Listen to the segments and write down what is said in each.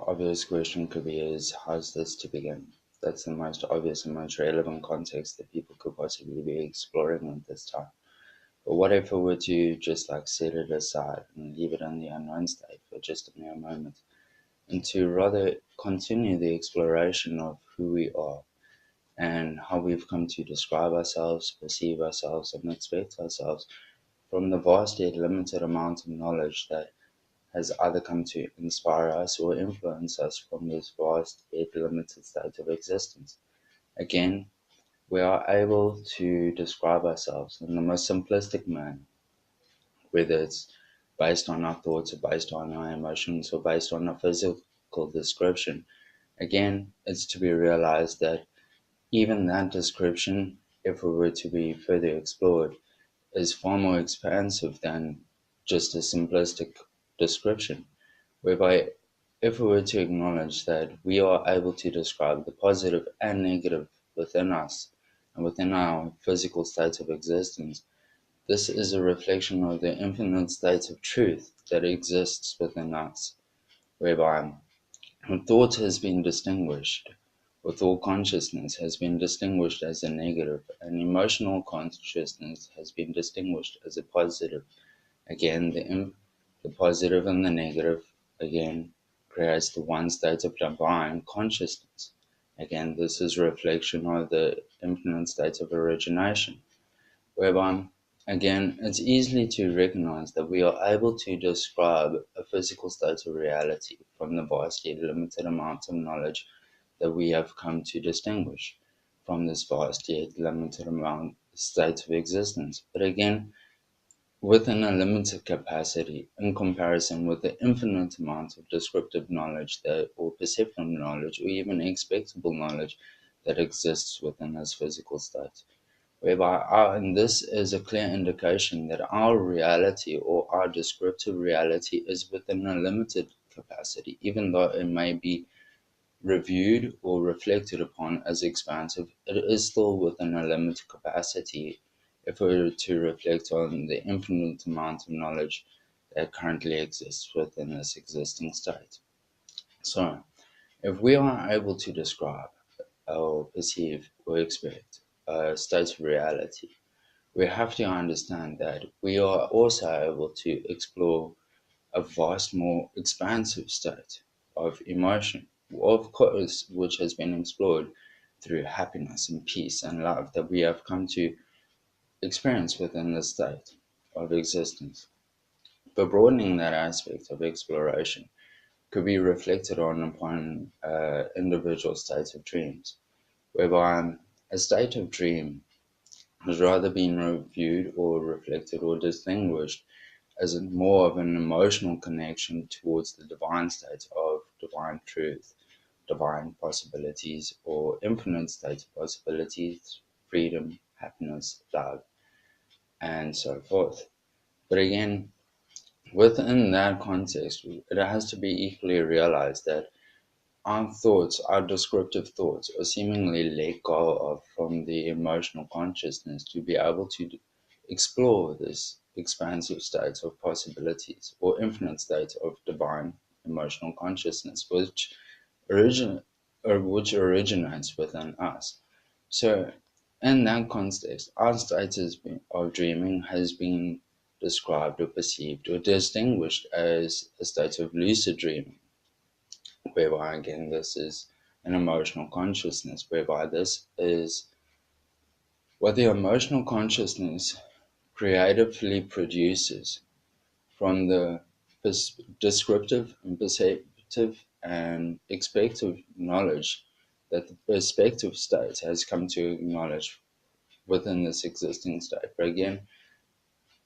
obvious question could be is, how's this to begin? That's the most obvious and most relevant context that people could possibly be exploring at this time. But what if we were to just like set it aside and leave it in the unknown state for just a mere moment, and to rather continue the exploration of who we are and how we've come to describe ourselves, perceive ourselves, and expect ourselves from the vast yet limited amount of knowledge that has either come to inspire us or influence us from this vast yet limited state of existence. Again, we are able to describe ourselves in the most simplistic manner, whether it's based on our thoughts or based on our emotions or based on a physical description. Again, it's to be realized that even that description, if it were to be further explored, is far more expansive than just a simplistic description, whereby if we were to acknowledge that we are able to describe the positive and negative within us and within our physical states of existence, this is a reflection of the infinite state of truth that exists within us, whereby thought has been distinguished, or thought consciousness has been distinguished as a negative, and emotional consciousness has been distinguished as a positive. Again, the positive and the negative, again, creates the one state of divine consciousness. Again, this is a reflection of the infinite state of origination, whereby, again, it's easily to recognize that we are able to describe a physical state of reality from the vast yet limited amount of knowledge that we have come to distinguish from this vast yet limited amount state of existence. But again, within a limited capacity in comparison with the infinite amount of descriptive knowledge that, or perceptive knowledge, or even expectable knowledge that exists within this physical state. Whereby and this is a clear indication that our reality or our descriptive reality is within a limited capacity, even though it may be reviewed or reflected upon as expansive, it is still within a limited capacity if we were to reflect on the infinite amount of knowledge that currently exists within this existing state. So, if we are able to describe or perceive or expect a state of reality, we have to understand that we are also able to explore a vast, more expansive state of emotion, of course, which has been explored through happiness and peace and love that we have come to experience within the state of existence. But broadening that aspect of exploration could be reflected on upon individual states of dreams, whereby a state of dream has rather been reviewed or reflected or distinguished as more of an emotional connection towards the divine state of divine truth, divine possibilities, or infinite state of possibilities, freedom, happiness, love, and so forth. But again, within that context, it has to be equally realized that our thoughts, our descriptive thoughts, are seemingly let go of from the emotional consciousness to be able to explore this expansive state of possibilities or infinite state of divine emotional consciousness, which originates within us. So, in that context, our state of dreaming has been described or perceived or distinguished as a state of lucid dreaming, whereby again this is an emotional consciousness, whereby this is what the emotional consciousness creatively produces from the descriptive and perceptive and expective knowledge that the perspective state has come to acknowledge within this existing state. But again,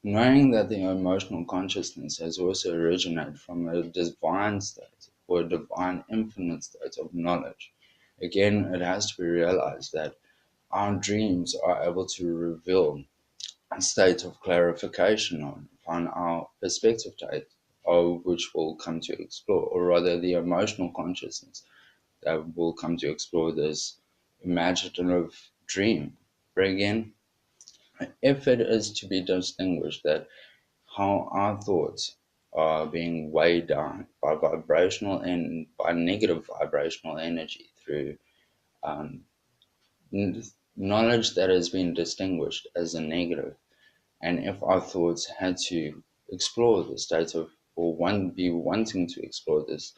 knowing that the emotional consciousness has also originated from a divine state or a divine infinite state of knowledge, again, it has to be realized that our dreams are able to reveal a state of clarification on our perspective state, of which we'll come to explore, or rather the emotional consciousness that will come to explore this imaginative dream. But again, if it is to be distinguished that how our thoughts are being weighed down by vibrational and by negative vibrational energy through um, knowledge that has been distinguished as a negative. And if our thoughts had to explore the state of, or be wanting to explore this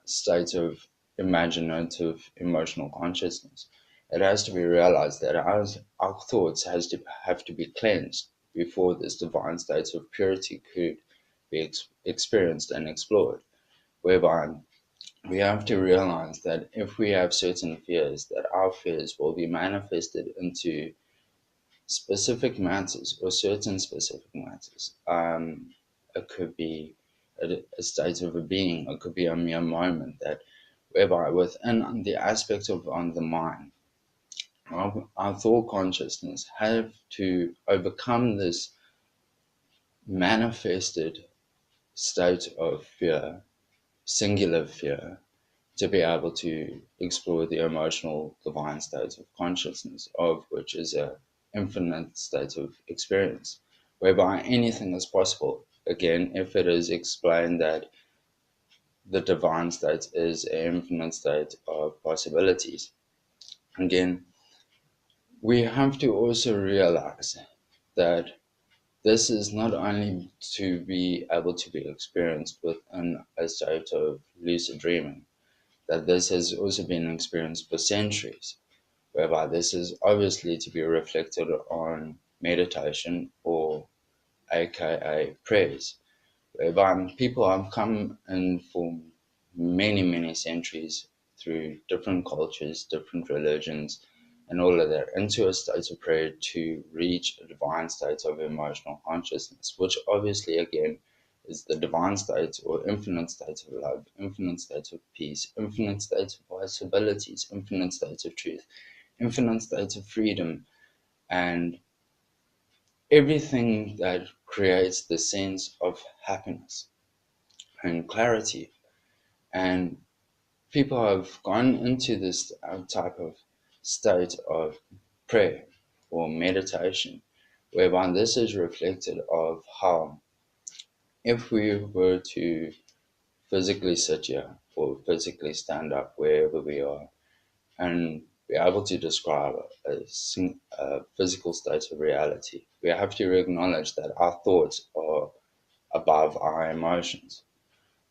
state of imaginative emotional consciousness, it has to be realized that our thoughts have to be cleansed before this divine state of purity could be experienced and explored, whereby we have to realize that if we have certain fears, that our fears will be manifested into specific matters or certain specific matters. It could be a state of a being, it could be a mere moment that whereby within the aspect of on the mind, our thought consciousness have to overcome this manifested state of fear, singular fear, to be able to explore the emotional divine state of consciousness, of which is a infinite state of experience, whereby anything is possible. Again, if it is explained that the divine state is an infinite state of possibilities, again, we have to also realize that this is not only to be able to be experienced within a state of lucid dreaming, that this has also been experienced for centuries, whereby this is obviously to be reflected on meditation or aka prayers, whereby people have come in for many, many centuries through different cultures, different religions, and all of that into a state of prayer to reach a divine state of emotional consciousness, which obviously, again, is the divine state or infinite state of love, infinite state of peace, infinite state of possibilities, infinite state of truth, infinite state of freedom, and everything that creates the sense of happiness and clarity. And people have gone into this type of state of prayer or meditation, whereby this is reflected of how if we were to physically sit here or physically stand up wherever we are and be able to describe a physical state of reality, we have to acknowledge that our thoughts are above our emotions,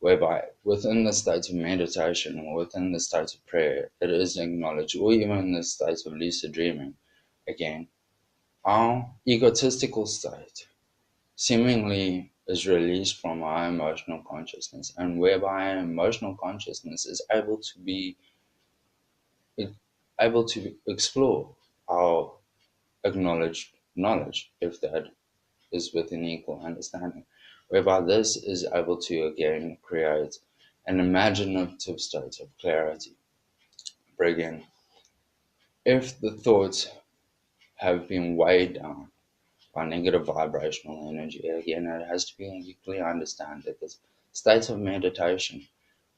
whereby within the state of meditation or within the state of prayer, it is acknowledged, or even in the state of lucid dreaming, again, our egotistical state seemingly is released from our emotional consciousness, and whereby our emotional consciousness is able to explore our acknowledged knowledge, if that is within equal understanding, whereby this is able to again create an imaginative state of clarity. But again, if the thoughts have been weighed down by negative vibrational energy, again, it has to be equally understand that this state of meditation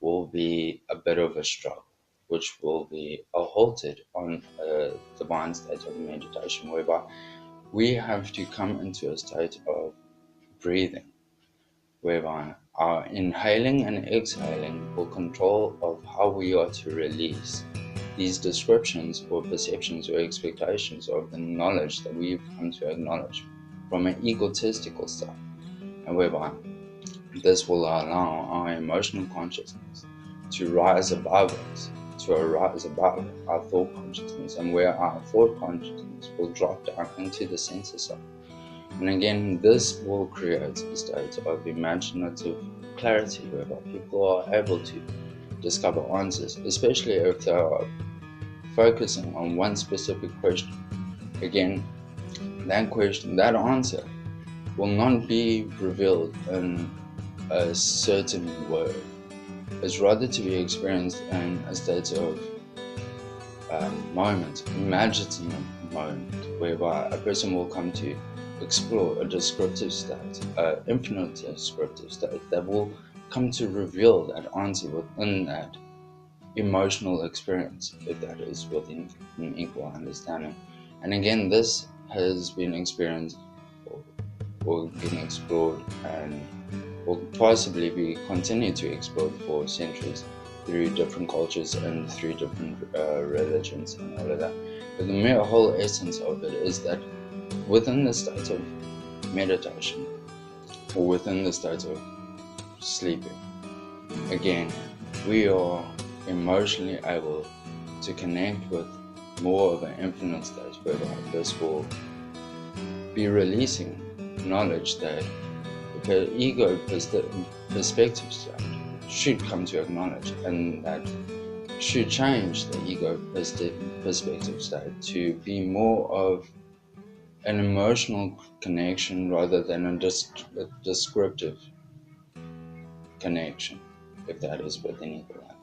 will be a bit of a struggle, which will be halted on a divine state of meditation, whereby we have to come into a state of breathing, whereby our inhaling and exhaling will control of how we are to release these descriptions or perceptions or expectations of the knowledge that we've come to acknowledge from an egotistical side, and whereby this will allow our emotional consciousness to rise above us, to arise above our thought consciousness, and where our thought consciousness will drop down into the sensor side. And again, this will create a state of imaginative clarity whereby people are able to discover answers, especially if they are focusing on one specific question. Again, that question, that answer, will not be revealed in a certain word. It's rather to be experienced in a state of moment, imaginative moment, whereby a person will come to explore a descriptive state, an infinite descriptive state that will come to reveal that answer within that emotional experience, if that is within an equal understanding. And again, this has been experienced or been explored and or possibly be continued to explored for centuries through different cultures and through different religions and all of that. But the mere whole essence of it is that within the state of meditation or within the state of sleeping, again, we are emotionally able to connect with more of an infinite state further. This will be releasing knowledge that the ego perspective state should come to acknowledge, and that should change the ego perspective state to be more of an emotional connection rather than a descriptive connection, if that is within equilibrium.